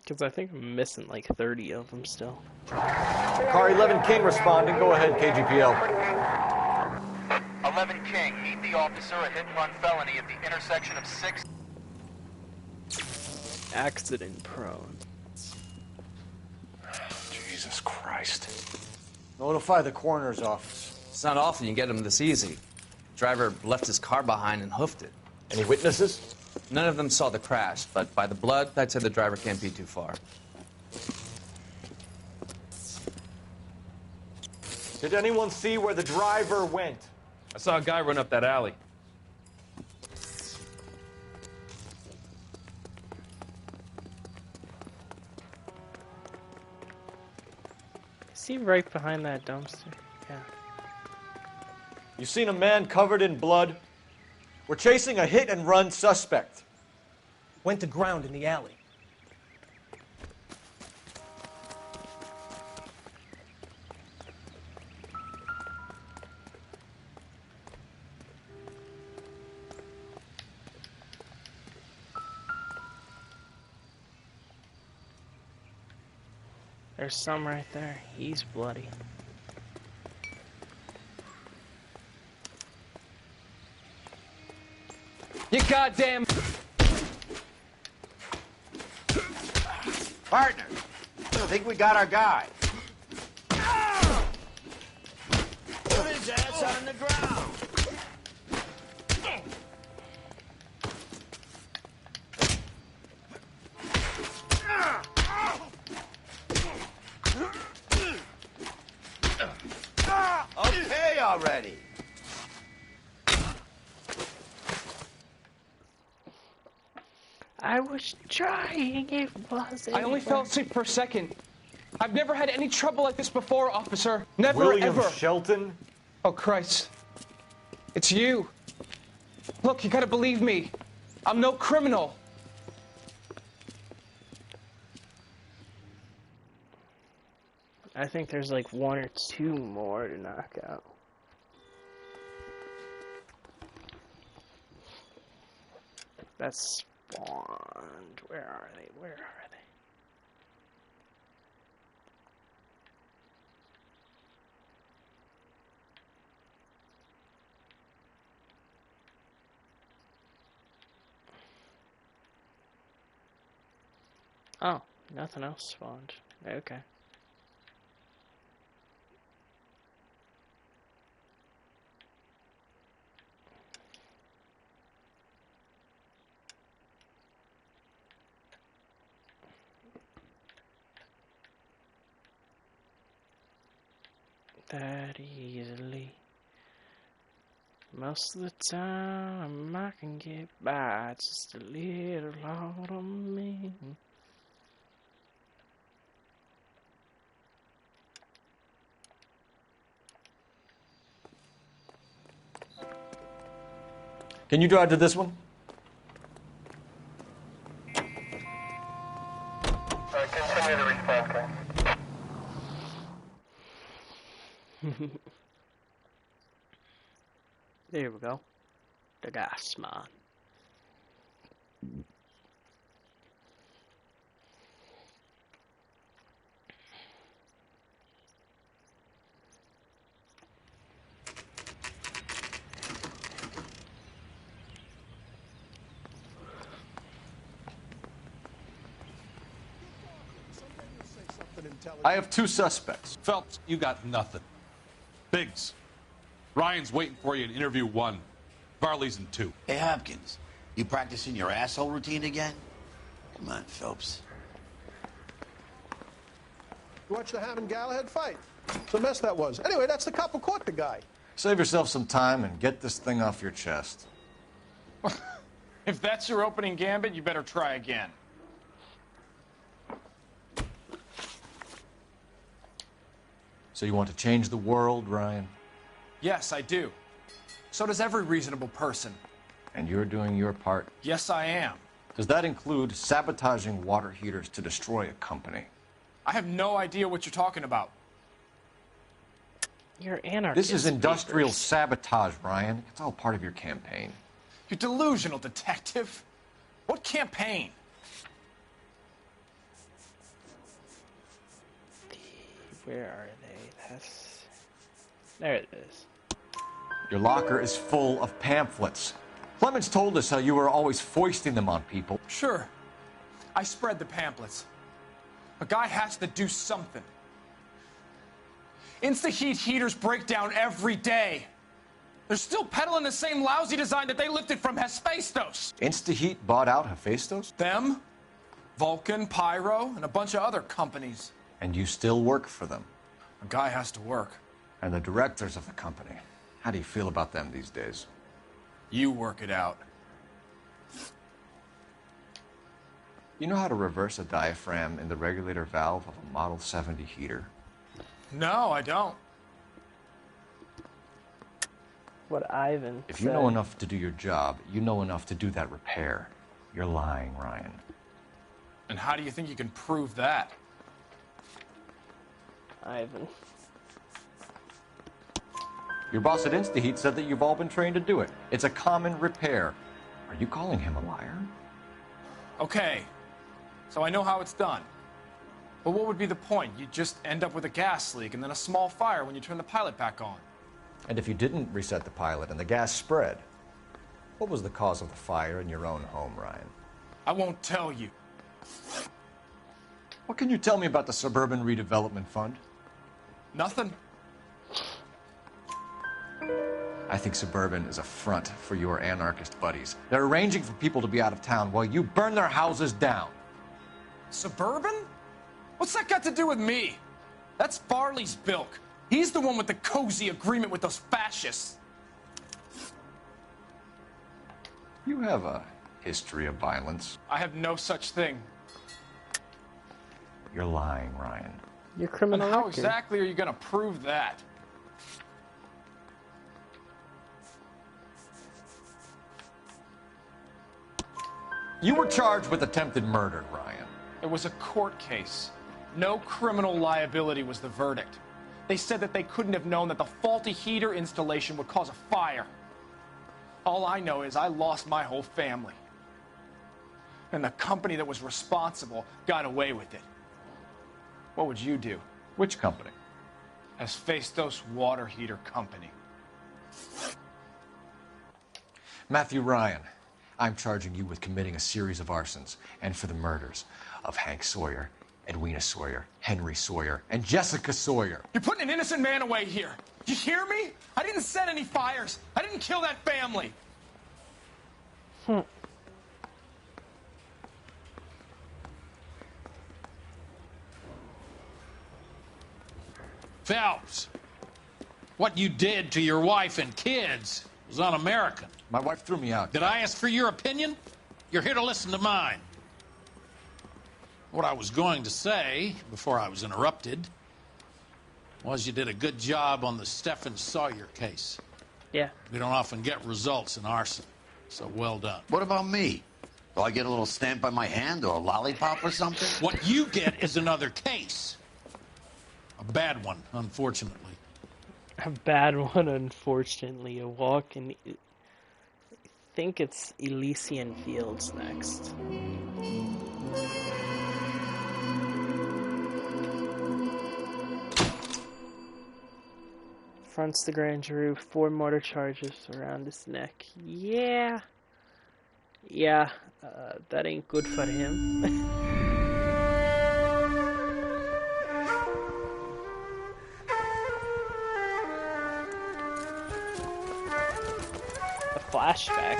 Because I think I'm missing like 30 of them still. Car 11 King responding. Go ahead, KGPL. 11 King, meet the officer. A hit-and-run felony at the intersection of 6th. Accident prone. Jesus Christ. Notify the coroner's office. It's not often you get them this easy. Driver left his car behind and hoofed it. Any witnesses? None of them saw the crash, but by the blood, I'd say the driver can't be too far. Did anyone see where the driver went? I saw a guy run up that alley. Is he right behind that dumpster? Yeah. You seen a man covered in blood? We're chasing a hit-and-run suspect. Went to ground in the alley. There's some right there. He's bloody. You goddamn... Partner, I think we got our guy. Put his ass on the ground. Okay already. I was trying, it wasn't. I only fell asleep for a second. I've never had any trouble like this before, officer. Never, William ever. Shelton? Oh, Christ. It's you. Look, you gotta believe me. I'm no criminal. I think there's like 1 or 2 more to knock out. That's spawned. Where are they? Where are they? Oh, nothing else spawned. Okay. That easily. Most of the time I can get by just a little out of me. Can you drive to this one? Continue to respond, okay? There we go. The gas man. I have 2 suspects. Phelps, you got nothing. Biggs, Ryan's waiting for you in interview 1. Varley's in 2. Hey, Hopkins, you practicing your asshole routine again? Come on, Phelps. You watched the Ham and Galahad fight. It's a mess that was. Anyway, that's the cop who caught the guy. Save yourself some time and get this thing off your chest. If that's your opening gambit, you better try again. So you want to change the world, Ryan? Yes, I do. So does every reasonable person. And you're doing your part? Yes, I am. Does that include sabotaging water heaters to destroy a company? I have no idea what you're talking about. You're anarchist. This is industrial sabotage, Ryan. It's all part of your campaign. You're delusional, detective. What campaign? Where are they? There it is. Your locker is full of pamphlets. Clemens told us how you were always foisting them on people. Sure. I spread the pamphlets. A guy has to do something. Insta-heat heaters break down every day. They're still peddling the same lousy design that they lifted from Hephaestus. Insta-heat bought out Hephaestus? Them, Vulcan, Pyro, and a bunch of other companies. And you still work for them? A guy has to work. And the directors of the company. How do you feel about them these days? You work it out. You know how to reverse a diaphragm in the regulator valve of a Model 70 heater? No, I don't. What Ivan If said. you know enough to do your job, you know enough to do that repair. You're lying, Ryan. And how do you think you can prove that? Ivan. Your boss at InstaHeat said that you've all been trained to do it. It's a common repair. Are you calling him a liar? Okay, so I know how it's done. But what would be the point? You'd just end up with a gas leak and then a small fire when you turn the pilot back on. And if you didn't reset the pilot and the gas spread, what was the cause of the fire in your own home, Ryan? I won't tell you. What can you tell me about the Suburban Redevelopment Fund? Nothing. I think Suburban is a front for your anarchist buddies. They're arranging for people to be out of town while you burn their houses down. Suburban? What's that got to do with me? That's Farley's bilk. He's the one with the cozy agreement with those fascists. You have a history of violence. I have no such thing. You're lying, Ryan. Your criminal And how record. exactly are you going to prove that? You were charged with attempted murder, Ryan. It was a court case. No criminal liability was the verdict. They said that they couldn't have known that the faulty heater installation would cause a fire. All I know is I lost my whole family. And the company that was responsible got away with it. What would you do? Which company? Hephaestus Water Heater Company. Matthew Ryan, I'm charging you with committing a series of arsons and for the murders of Hank Sawyer, Edwina Sawyer, Henry Sawyer, and Jessica Sawyer. You're putting an innocent man away here. You hear me? I didn't set any fires. I didn't kill that family. Phelps, what you did to your wife and kids was un-American. My wife threw me out. Did I ask for your opinion? You're here to listen to mine. What I was going to say, before I was interrupted, was you did a good job on the Stephen Sawyer case. Yeah. We don't often get results in arson, so well done. What about me? Do I get a little stamp by my hand or a lollipop or something? What you get is another case. A bad one, unfortunately. A bad one, unfortunately. A walk in... I think it's Elysian Fields next. Fronts the grand jury, 4 mortar charges around his neck. Yeah. Yeah, that ain't good for him. A flashback.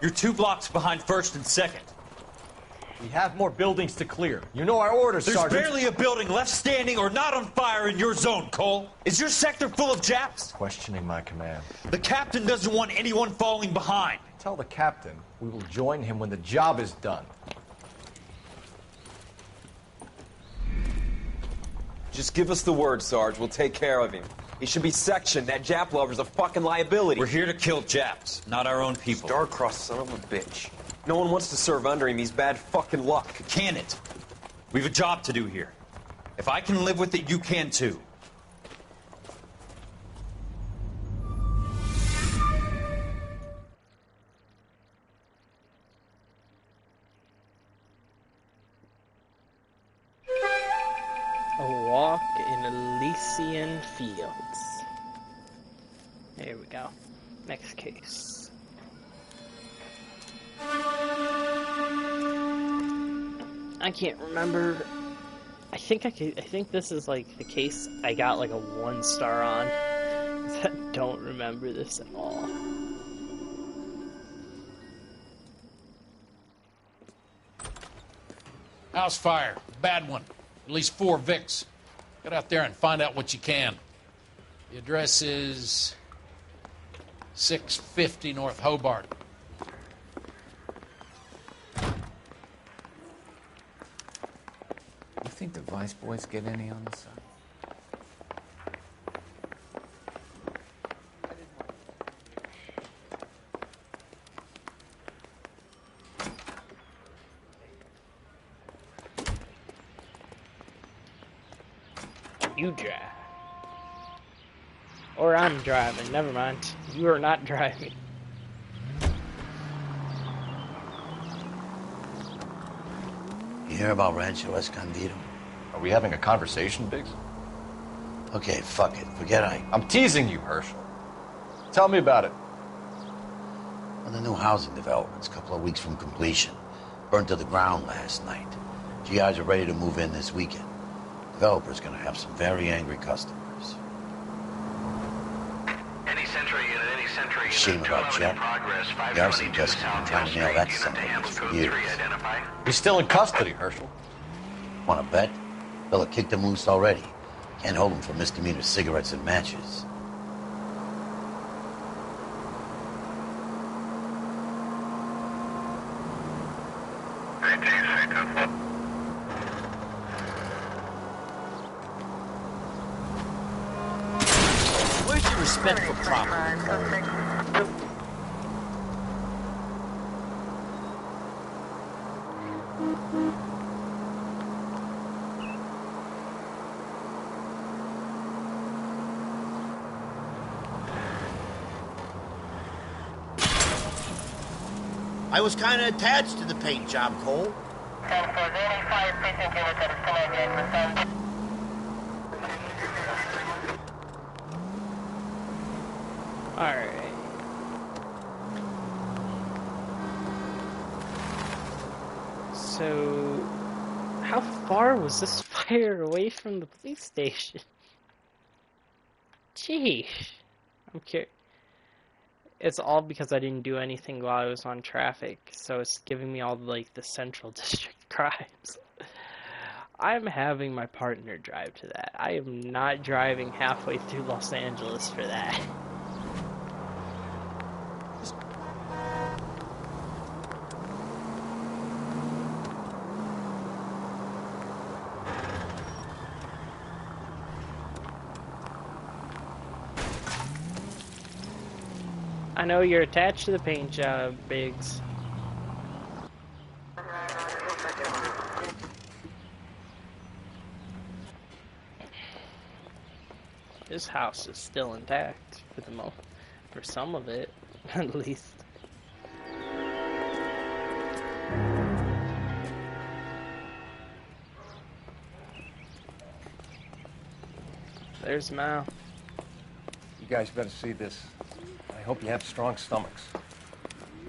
You're 2 blocks behind 1st and 2nd. We have more buildings to clear. You know our orders, There's Sergeant. barely a building left standing or not on fire in your zone, Cole. Is your sector full of Japs? Questioning my command. The captain doesn't want anyone falling behind. Tell the captain we will join him when the job is done. Just give us the word, Sarge. We'll take care of him. He should be sectioned. That Jap lover's a fucking liability. We're here to kill Japs, not our own people. Star-crossed son of a bitch. No one wants to serve under him. He's bad fucking luck. Can it? We've a job to do here. If I can live with it, you can too. A walk in Elysian fields. There we go. Next case. I can't remember. I think this is like the case I got like a 1 star on. I don't remember this at all. House fire. Bad one. At least 4 Vicks. Get out there and find out what you can. The address is 650 North Hobart. You think the Vice boys get any on this side? You drive. Or I'm driving. Never mind. You are not driving. You hear about Rancho Escondido? Are we having a conversation, Biggs? Okay, fuck it. Forget I'm teasing you, Herschel. Tell me about it. Well, the new housing development's a couple of weeks from completion. Burned to the ground last night. GIs are ready to move in this weekend. Developer's gonna have some very angry customers. Any Central unit, any Central unit. Shame about Jet. The arson desk has been trying to nail that son of a bitch for years. He's still in custody, Herschel. Wanna bet? Fella kicked him loose already. Can't hold him for misdemeanor cigarettes and matches. Where's your respect for property, Cole? I was kind of attached to the paint job, Cole. Alright. So, how far was this fire away from the police station? Gee, I'm curious. It's all because I didn't do anything while I was on traffic, so it's giving me all like the Central District crimes. I'm having my partner drive to that. I am not driving halfway through Los Angeles for that. I know you're attached to the paint job, Biggs. This house is still intact for some of it, at least. There's Mal. You guys better see this. I hope you have strong stomachs.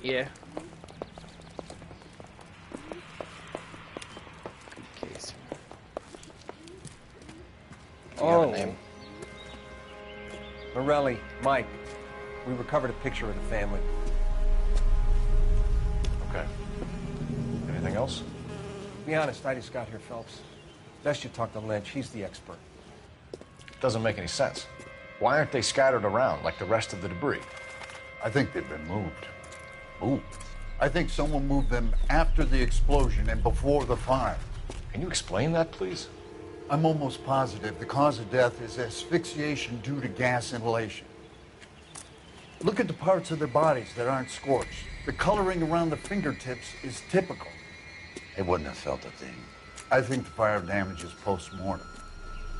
Yeah. Case. Do you have a name? Morelli, Mike. We recovered a picture of the family. Anything else? Be honest, I just got here, Phelps. Best you talk to Lynch. He's the expert. Doesn't make any sense. Why aren't they scattered around like the rest of the debris? I think they've been moved. Moved? I think someone moved them after the explosion and before the fire. Can you explain that, please? I'm almost positive the cause of death is asphyxiation due to gas inhalation. Look at the parts of their bodies that aren't scorched. The coloring around the fingertips is typical. They wouldn't have felt a thing. I think the fire damage is post-mortem.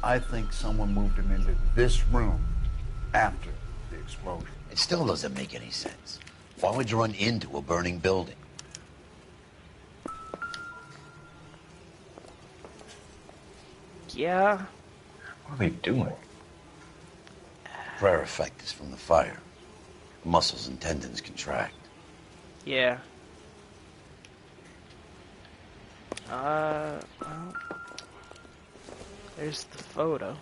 I think someone moved him into this room after the explosion. It still doesn't make any sense. Why would you run into a burning building? Yeah. What are they doing? Prayer effect is from the fire. Muscles and tendons contract. Yeah. Well, there's the photo.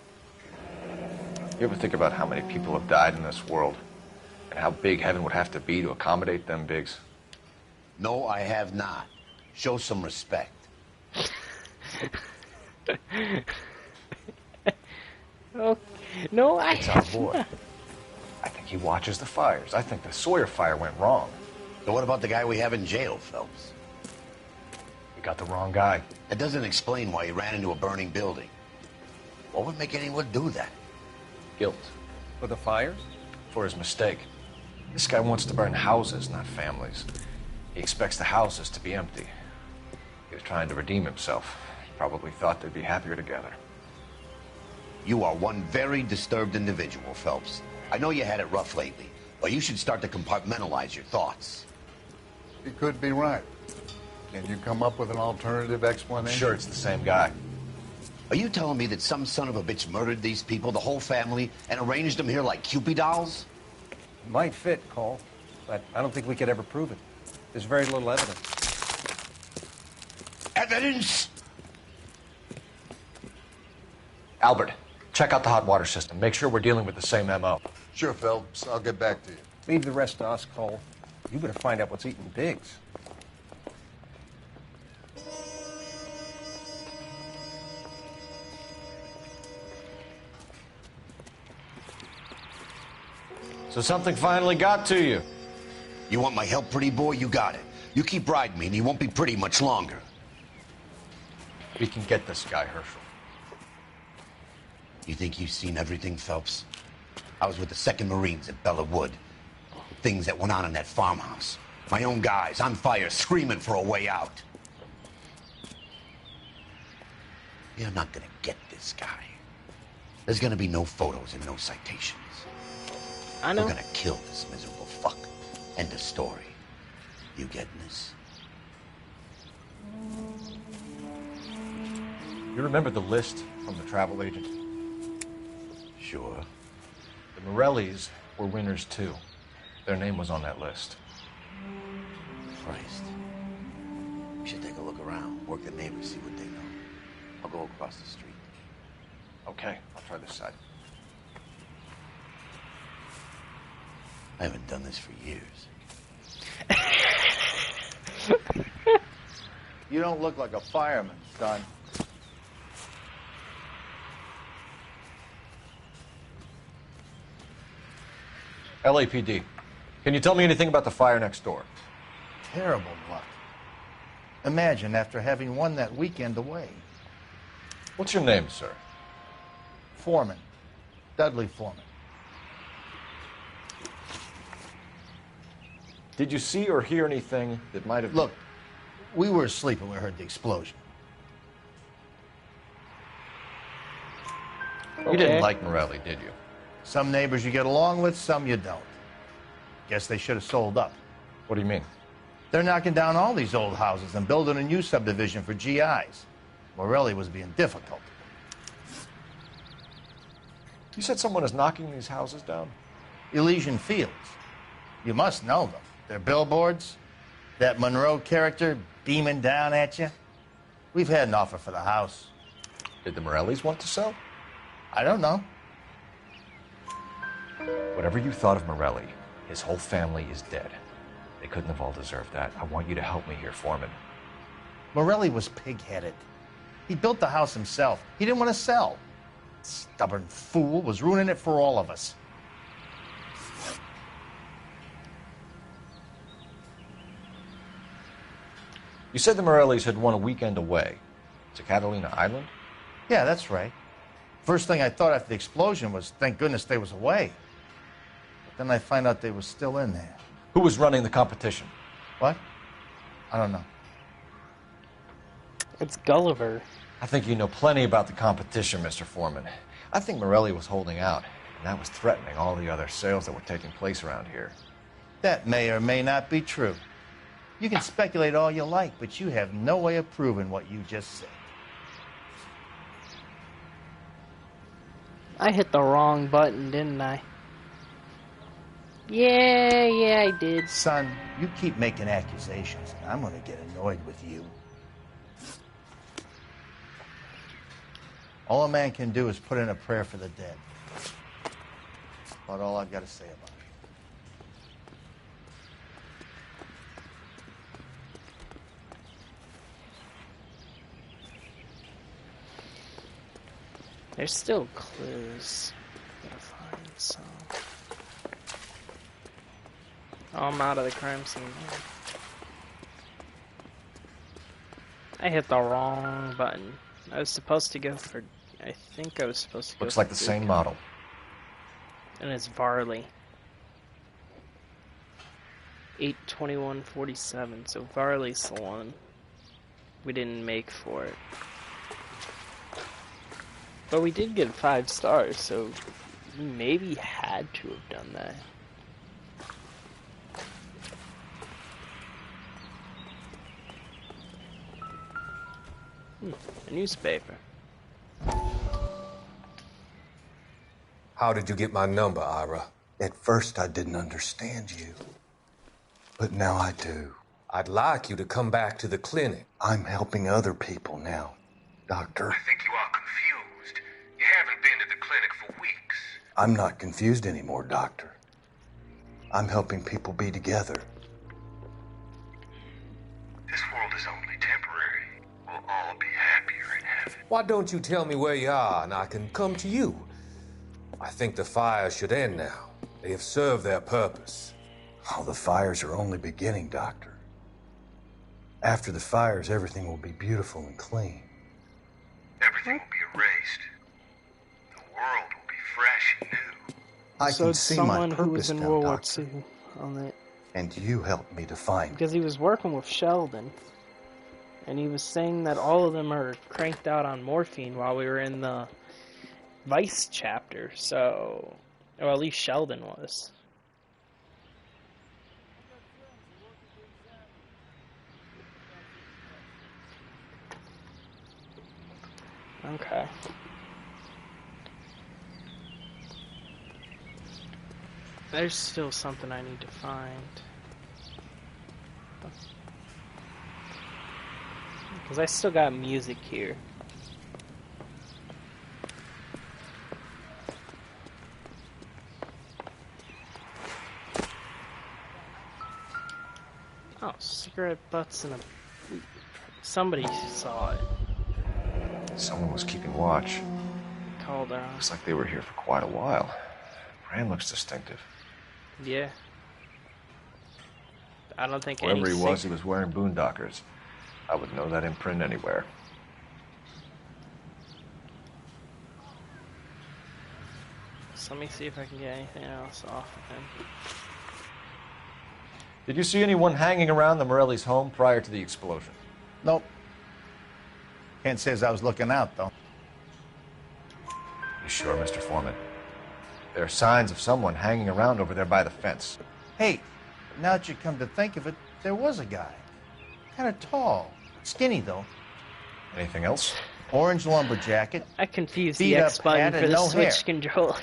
You ever think about how many people have died in this world? And how big heaven would have to be to accommodate them bigs? No, I have not. Show some respect. Oh, no, It's our boy. I think he watches the fires. I think the Sawyer fire went wrong. So what about the guy we have in jail, Phelps? We got the wrong guy. That doesn't explain why he ran into a burning building. What would make anyone do that? Guilt. For the fires? For his mistake. This guy wants to burn houses, not families. He expects the houses to be empty. He was trying to redeem himself. He probably thought they'd be happier together. You are one very disturbed individual, Phelps. I know you had it rough lately, but you should start to compartmentalize your thoughts. You could be right. Can you come up with an alternative explanation? Sure, it's the same guy. Are you telling me that some son of a bitch murdered these people, the whole family, and arranged them here like Cupid dolls? It might fit, Cole, but I don't think we could ever prove it. There's very little evidence. Evidence? Albert, check out the hot water system. Make sure we're dealing with the same MO. Sure, Phelps. I'll get back to you. Leave the rest to us, Cole. You better find out what's eating Biggs. So something finally got to you. You want my help, pretty boy? You got it. You keep riding me and you won't be pretty much longer. We can get this guy, Herschel. You think you've seen everything, Phelps? I was with the 2nd Marines at Bella Wood. The things that went on in that farmhouse. My own guys on fire, screaming for a way out. You're not gonna get this guy. There's gonna be no photos and no citations. I know. We're gonna kill this miserable fuck. End of story. You getting this? You remember the list from the travel agent? Sure. The Morellis were winners too. Their name was on that list. Christ. We should take a look around, work the neighbors, see what they know. I'll go across the street. Okay, I'll try this side. I haven't done this for years. You don't look like a fireman, son. LAPD. Can you tell me anything about the fire next door? Terrible luck. Imagine after having won that weekend away. What's your name, sir? Foreman. Dudley Foreman. Did you see or hear anything that might have... Look, we were asleep when we heard the explosion. You didn't like Morelli, did you? Some neighbors you get along with, some you don't. Guess they should have sold up. What do you mean? They're knocking down all these old houses and building a new subdivision for GIs. Morelli was being difficult. You said someone is knocking these houses down? Elysian Fields. You must know them. Their billboards, that Monroe character beaming down at you. We've had an offer for the house. Did the Morellis want to sell? I don't know. Whatever you thought of Morelli, his whole family is dead. They couldn't have all deserved that. I want you to help me here, Foreman. Morelli was pig-headed. He built the house himself. He didn't want to sell. Stubborn fool was ruining it for all of us. You said the Morellis had won a weekend away to Catalina Island? Yeah, that's right. First thing I thought after the explosion was, thank goodness they was away. But then I find out they was still in there. Who was running the competition? What? I don't know. It's Gulliver. I think you know plenty about the competition, Mr. Foreman. I think Morelli was holding out, and that was threatening all the other sales that were taking place around here. That may or may not be true. You can speculate all you like, but you have no way of proving what you just said. I hit the wrong button, didn't I? Yeah, I did. Son, you keep making accusations, and I'm going to get annoyed with you. All a man can do is put in a prayer for the dead. About all I've got to say about it. There's still clues. Gotta find some. Oh, I'm out of the crime scene now. I hit the wrong button. I was supposed to go for... I think I was supposed to go Looks for like the same model. And it's Varley. 8/21/47. So Varley's the one we didn't make for it. But we did get 5 stars, so we maybe had to have done that. A newspaper. How did you get my number, Ira? At first, I didn't understand you. But now I do. I'd like you to come back to the clinic. I'm helping other people now, Doctor. I think you are confused. You haven't been to the clinic for weeks. I'm not confused anymore, Doctor. I'm helping people be together. This world is only temporary. We'll all be happier in heaven. Why don't you tell me where you are and I can come to you? I think the fires should end now. They have served their purpose. Oh, the fires are only beginning, Doctor. After the fires, everything will be beautiful and clean. Everything will be erased. The world will be fresh and new. I So can it's see someone my who purpose was in now, World War Doctor. II on it. And you helped me to find it. Because he was working with Sheldon. And he was saying that all of them are cranked out on morphine while we were in the Vice chapter. So, or at least Sheldon was. Okay. There's still something I need to find. Because I still got music here. Oh, cigarette butts and a... Somebody saw it. Someone was keeping watch. Called out. Looks like they were here for quite a while. Brand looks distinctive. Yeah. I don't think Wherever any he was wearing boondockers. I would know that imprint anywhere. So let me see if I can get anything else off of him. Did you see anyone hanging around the Morellis' home prior to the explosion? Nope. Can't say as I was looking out, though. You sure, Mr. Foreman? There are signs of someone hanging around over there by the fence. Hey, now that you come to think of it, there was a guy. Kind of tall. Skinny, though. Anything else? Orange lumber jacket. I confused beat the up X button hat, for and the no Switch hair. controller.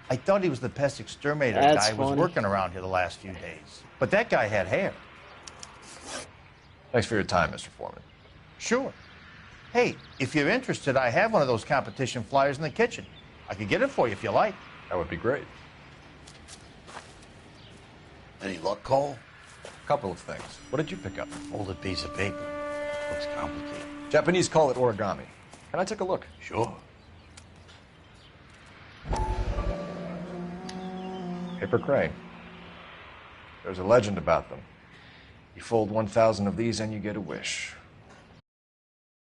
I thought he was the pest exterminator That's guy who was funny. working around here the last few days. But that guy had hair. Thanks for your time, Mr. Foreman. Sure. Hey, if you're interested, I have one of those competition flyers in the kitchen. I could get it for you if you like. That would be great. Any luck, Cole? A couple of things. What did you pick up? Folded piece of paper. Looks complicated. Japanese call it origami. Can I take a look? Sure. Paper crane. There's a legend about them. You fold 1,000 of these and you get a wish.